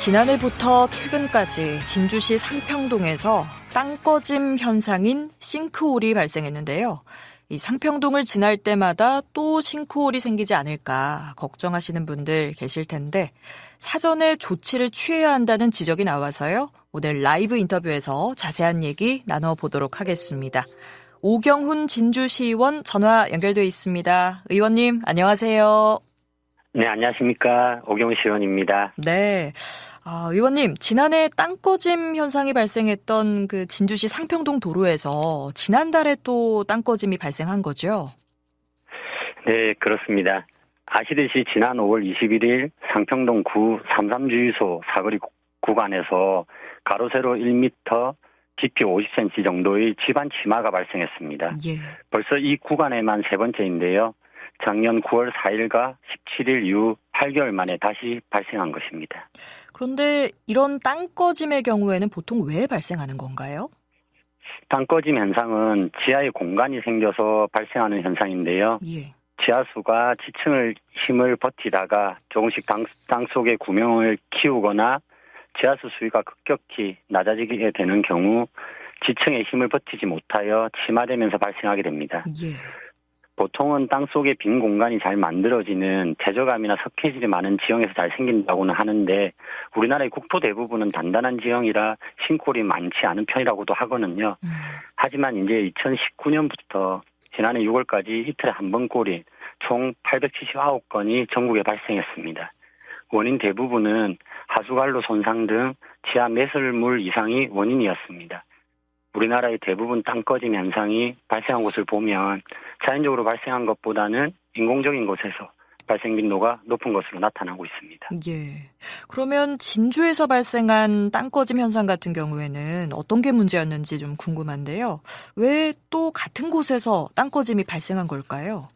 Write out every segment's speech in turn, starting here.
지난해부터 최근까지 진주시 상평동에서 땅꺼짐 현상인 싱크홀이 발생했는데요. 이 상평동을 지날 때마다 또 싱크홀이 생기지 않을까 걱정하시는 분들 계실 텐데 사전에 조치를 취해야 한다는 지적이 나와서요. 오늘 라이브 인터뷰에서 자세한 얘기 나눠보도록 하겠습니다. 오경훈 진주시의원 전화 연결돼 있습니다. 의원님 안녕하세요. 네, 안녕하십니까. 오경훈 시의원입니다. 네. 의원님, 지난해 땅꺼짐 현상이 발생했던 그 진주시 상평동 도로에서 지난달에 또 땅꺼짐이 발생한 거죠? 네, 그렇습니다. 아시듯이 지난 5월 21일 상평동 구 33주유소 사거리 구간에서 가로 세로 1m, 깊이 50cm 정도의 집안 치마가 발생했습니다. 예. 벌써 이 구간에만 세 번째인데요. 작년 9월 4일과 17일 이후 8개월 만에 다시 발생한 것입니다. 그런데 이런 땅꺼짐의 경우에는 보통 왜 발생하는 건가요? 땅꺼짐 현상은 지하에 공간이 생겨서 발생하는 현상인데요. 예. 지하수가 지층을 힘을 버티다가 조금씩 땅 속에 구멍을 키우거나 지하수 수위가 급격히 낮아지게 되는 경우 지층의 힘을 버티지 못하여 침하되면서 발생하게 됩니다. 예. 보통은 땅속에 빈 공간이 잘 만들어지는 퇴적암이나 석회질이 많은 지형에서 잘 생긴다고는 하는데 우리나라의 국토 대부분은 단단한 지형이라 싱크홀이 많지 않은 편이라고도 하거든요. 하지만 이제 2019년부터 지난해 6월까지 이틀에 한 번꼴인 총 879건이 전국에 발생했습니다. 원인 대부분은 하수관로 손상 등 지하 매설물 이상이 원인이었습니다. 우리나라의 대부분 땅꺼짐 현상이 발생한 곳을 보면 자연적으로 발생한 것보다는 인공적인 곳에서 발생 빈도가 높은 것으로 나타나고 있습니다. 예. 그러면 진주에서 발생한 땅꺼짐 현상 같은 경우에는 어떤 게 문제였는지 좀 궁금한데요. 왜 또 같은 곳에서 땅꺼짐이 발생한 걸까요?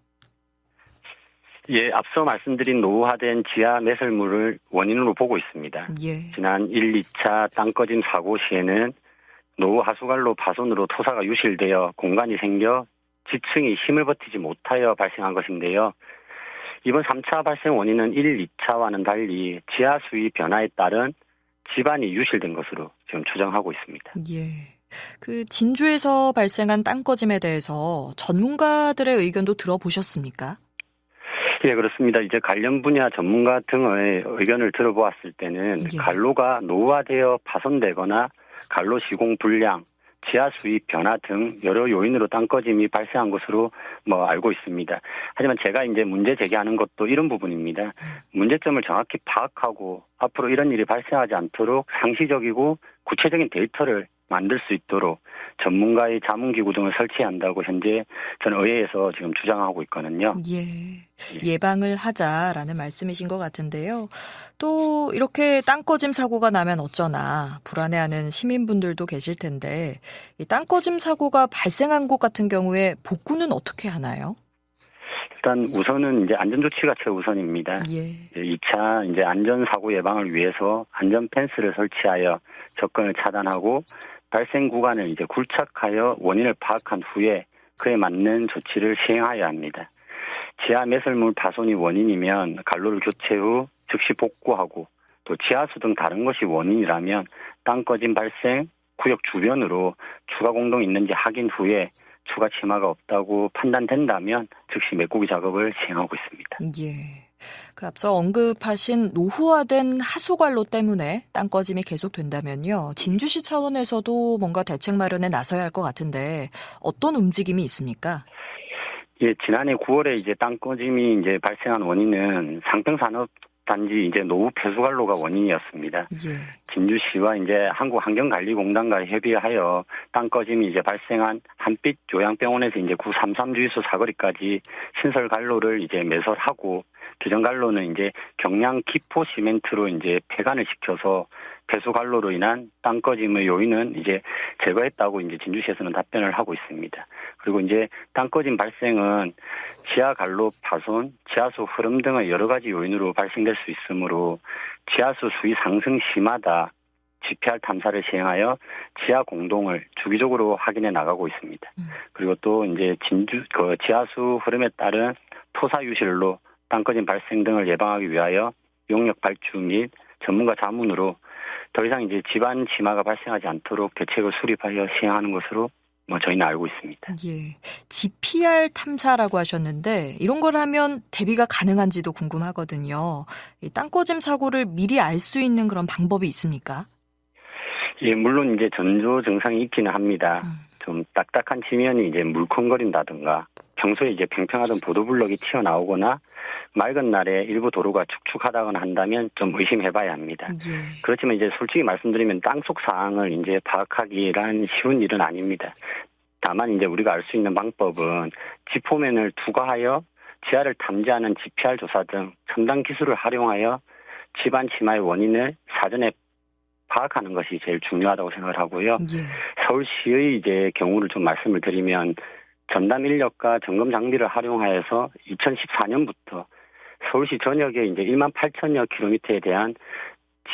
예, 앞서 말씀드린 노후화된 지하 매설물을 원인으로 보고 있습니다. 예. 지난 1, 2차 땅꺼짐 사고 시에는 노후 하수관로 파손으로 토사가 유실되어 공간이 생겨 지층이 힘을 버티지 못하여 발생한 것인데요. 이번 3차 발생 원인은 1, 2차와는 달리 지하 수위 변화에 따른 집안이 유실된 것으로 지금 추정하고 있습니다. 예. 그 진주에서 발생한 땅꺼짐에 대해서 전문가들의 의견도 들어보셨습니까? 예, 그렇습니다. 이제 관련 분야 전문가 등의 의견을 들어보았을 때는 예. 관로가 노후화되어 파손되거나 관로 시공 불량, 지하 수위 변화 등 여러 요인으로 땅꺼짐이 발생한 것으로 알고 있습니다. 하지만 제가 이제 문제 제기하는 것도 이런 부분입니다. 문제점을 정확히 파악하고 앞으로 이런 일이 발생하지 않도록 상시적이고 구체적인 데이터를 만들 수 있도록 전문가의 자문기구 등을 설치해야 한다고 현재 전 의회에서 지금 주장하고 있거든요. 예. 예방을 하자라는 말씀이신 것 같은데요. 또 이렇게 땅꺼짐 사고가 나면 어쩌나 불안해하는 시민분들도 계실 텐데 이 땅꺼짐 사고가 발생한 곳 같은 경우에 복구는 어떻게 하나요? 일단 우선은 이제 안전조치가 최우선입니다. 예. 2차 이제 안전사고 예방을 위해서 안전 펜스를 설치하여 접근을 차단하고 발생 구간을 이제 굴착하여 원인을 파악한 후에 그에 맞는 조치를 시행해야 합니다. 지하 매설물 파손이 원인이면 관로를 교체 후 즉시 복구하고 또 지하수 등 다른 것이 원인이라면 땅꺼짐 발생 구역 주변으로 추가 공동이 있는지 확인 후에 추가 침하가 없다고 판단된다면 즉시 메꾸기 작업을 시행하고 있습니다. 예. 그 앞서 언급하신 노후화된 하수관로 때문에 땅꺼짐이 계속된다면요. 진주시 차원에서도 뭔가 대책 마련에 나서야 할 것 같은데 어떤 움직임이 있습니까? 예, 지난해 9월에 이제 땅꺼짐이 이제 발생한 원인은 상평산업단지 이제 노후 폐수관로가 원인이었습니다. 예. 진주시와 이제 한국환경관리공단과 협의하여 땅꺼짐이 이제 발생한 한빛 요양병원에서 이제 구 33주유소 사거리까지 신설 관로를 이제 매설하고 기존 관로는 이제 경량 기포 시멘트로 이제 폐관을 시켜서 폐수 관로로 인한 땅꺼짐의 요인은 이제 제거했다고 이제 진주시에서는 답변을 하고 있습니다. 그리고 이제 땅꺼짐 발생은 지하 관로 파손, 지하수 흐름 등의 여러 가지 요인으로 발생될 수 있으므로 지하수 수위 상승 시마다 GPR 탐사를 시행하여 지하 공동을 주기적으로 확인해 나가고 있습니다. 그리고 또 이제 지하수 흐름에 따른 토사 유실로 땅꺼짐 발생 등을 예방하기 위하여 용역 발주 및 전문가 자문으로 더 이상 이제 집안 침하가 발생하지 않도록 대책을 수립하여 시행하는 것으로 저희는 알고 있습니다. 예, GPR 탐사라고 하셨는데 이런 걸 하면 대비가 가능한지도 궁금하거든요. 이 땅꺼짐 사고를 미리 알 수 있는 그런 방법이 있습니까? 예, 물론 이제 전조 증상이 있기는 합니다. 좀 딱딱한 지면이 이제 물컹거린다든가 평소에 이제 평평하던 보도블럭이 튀어나오거나 맑은 날에 일부 도로가 축축하다거나 한다면 좀 의심해봐야 합니다. 예. 그렇지만 이제 솔직히 말씀드리면 땅속 상황을 이제 파악하기란 쉬운 일은 아닙니다. 다만 이제 우리가 알 수 있는 방법은 지포면을 투과하여 지하를 탐지하는 GPR 조사 등 첨단 기술을 활용하여 집안 침하의 원인을 사전에 파악하는 것이 제일 중요하다고 생각을 하고요. 예. 서울시의 이제 경우를 좀 말씀을 드리면 전담 인력과 점검 장비를 활용하여서 2014년부터 서울시 전역에 이제 1만 8천여 킬로미터에 대한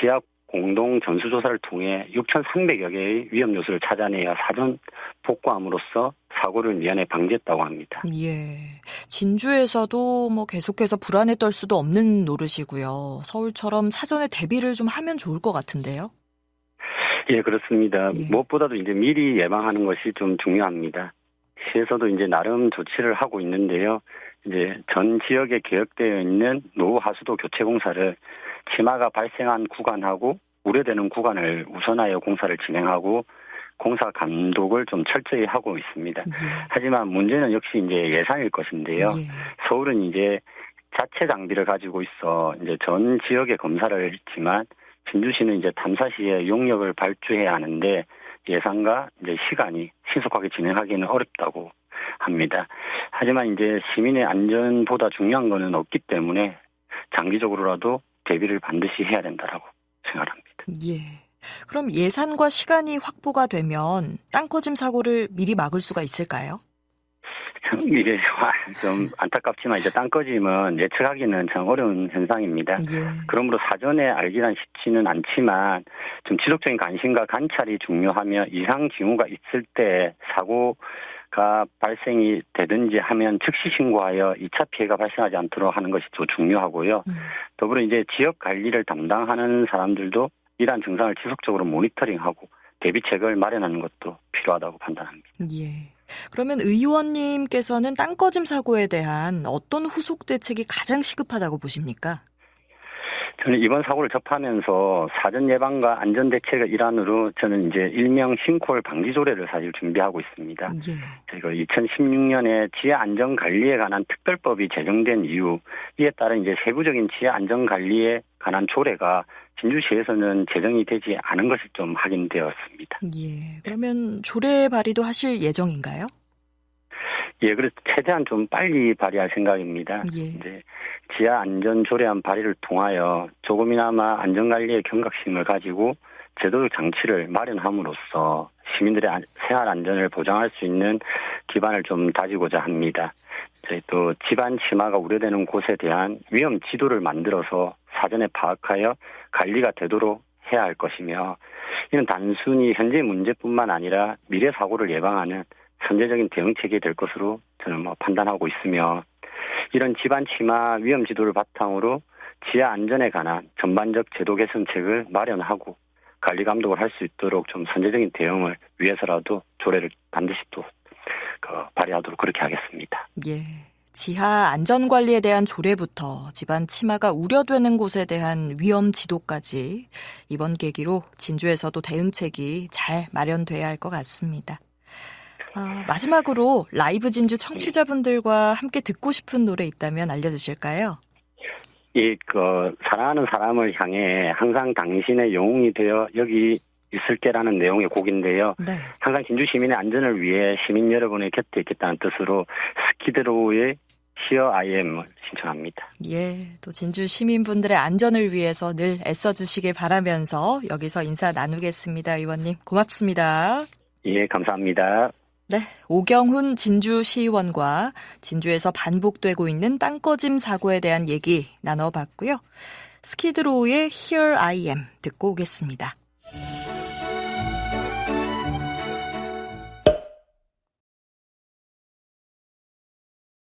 지하 공동 전수조사를 통해 6,300여 개의 위험 요소를 찾아내어 사전 복구함으로써 사고를 미연에 방지했다고 합니다. 예. 진주에서도 계속해서 불안에 떨 수도 없는 노릇이고요. 서울처럼 사전에 대비를 좀 하면 좋을 것 같은데요. 예, 그렇습니다. 예. 무엇보다도 이제 미리 예방하는 것이 좀 중요합니다. 시에서도 이제 나름 조치를 하고 있는데요. 이제 전 지역에 계획되어 있는 노후 하수도 교체 공사를 침하가 발생한 구간하고 우려되는 구간을 우선하여 공사를 진행하고 공사 감독을 좀 철저히 하고 있습니다. 예. 하지만 문제는 역시 이제 예산일 것인데요. 예. 서울은 이제 자체 장비를 가지고 있어 이제 전 지역에 검사를 했지만 진주시는 이제 탐사 시에 용역을 발주해야 하는데 예산과 이제 시간이 신속하게 진행하기는 어렵다고 합니다. 하지만 이제 시민의 안전보다 중요한 거는 없기 때문에 장기적으로라도 대비를 반드시 해야 된다라고 생각합니다. 예. 그럼 예산과 시간이 확보가 되면 땅꺼짐 사고를 미리 막을 수가 있을까요? 이게 좀 안타깝지만 이제 땅꺼짐은 예측하기는 참 어려운 현상입니다. 예. 그러므로 사전에 알기란 쉽지는 않지만 좀 지속적인 관심과 관찰이 중요하며 이상 징후가 있을 때 사고가 발생이 되든지 하면 즉시 신고하여 2차 피해가 발생하지 않도록 하는 것이 더 중요하고요. 더불어 이제 지역 관리를 담당하는 사람들도 이러한 증상을 지속적으로 모니터링하고 대비책을 마련하는 것도 필요하다고 판단합니다. 예. 그러면 의원님께서는 땅꺼짐 사고에 대한 어떤 후속 대책이 가장 시급하다고 보십니까? 저는 이번 사고를 접하면서 사전 예방과 안전 대책의 일환으로 저는 이제 일명 싱크홀 방지 조례를 사실 준비하고 있습니다. 예. 저희가 2016년에 지하 안전 관리에 관한 특별법이 제정된 이후 이에 따른 이제 세부적인 지하 안전 관리에 관한 조례가 진주시에서는 제정이 되지 않은 것이 좀 확인되었습니다. 예. 그러면 조례 발의도 하실 예정인가요? 예, 그래서 최대한 좀 빨리 발의할 생각입니다. 예. 이제 지하 안전 조례안 발의를 통하여 조금이나마 안전 관리의 경각심을 가지고 제도적 장치를 마련함으로써 시민들의 생활 안전을 보장할 수 있는 기반을 좀 다지고자 합니다. 저희 또 집안 침하가 우려되는 곳에 대한 위험 지도를 만들어서 사전에 파악하여 관리가 되도록 해야 할 것이며 이는 단순히 현재 문제뿐만 아니라 미래 사고를 예방하는 선제적인 대응책이 될 것으로 저는 판단하고 있으며 이런 집안 침하 위험 지도를 바탕으로 지하 안전에 관한 전반적 제도 개선책을 마련하고 관리 감독을 할 수 있도록 좀 선제적인 대응을 위해서라도 조례를 반드시 또 발의하도록 그렇게 하겠습니다. 예. 지하 안전관리에 대한 조례부터 집안 침하가 우려되는 곳에 대한 위험 지도까지 이번 계기로 진주에서도 대응책이 잘 마련돼야 할 것 같습니다. 마지막으로 라이브 진주 청취자분들과 함께 듣고 싶은 노래 있다면 알려주실까요? 사랑하는 사람을 향해 항상 당신의 영웅이 되어 여기 있을게라는 내용의 곡인데요. 네. 항상 진주 시민의 안전을 위해 시민 여러분의 곁에 있겠다는 뜻으로 스키드로우의 Here I Am을 신청합니다. 예, 또 진주 시민분들의 안전을 위해서 늘 애써주시길 바라면서 여기서 인사 나누겠습니다. 의원님 고맙습니다. 예, 감사합니다. 네, 오경훈 진주시의원과 진주에서 반복되고 있는 땅꺼짐 사고에 대한 얘기 나눠봤고요. 스키드로우의 Here I Am 듣고 오겠습니다.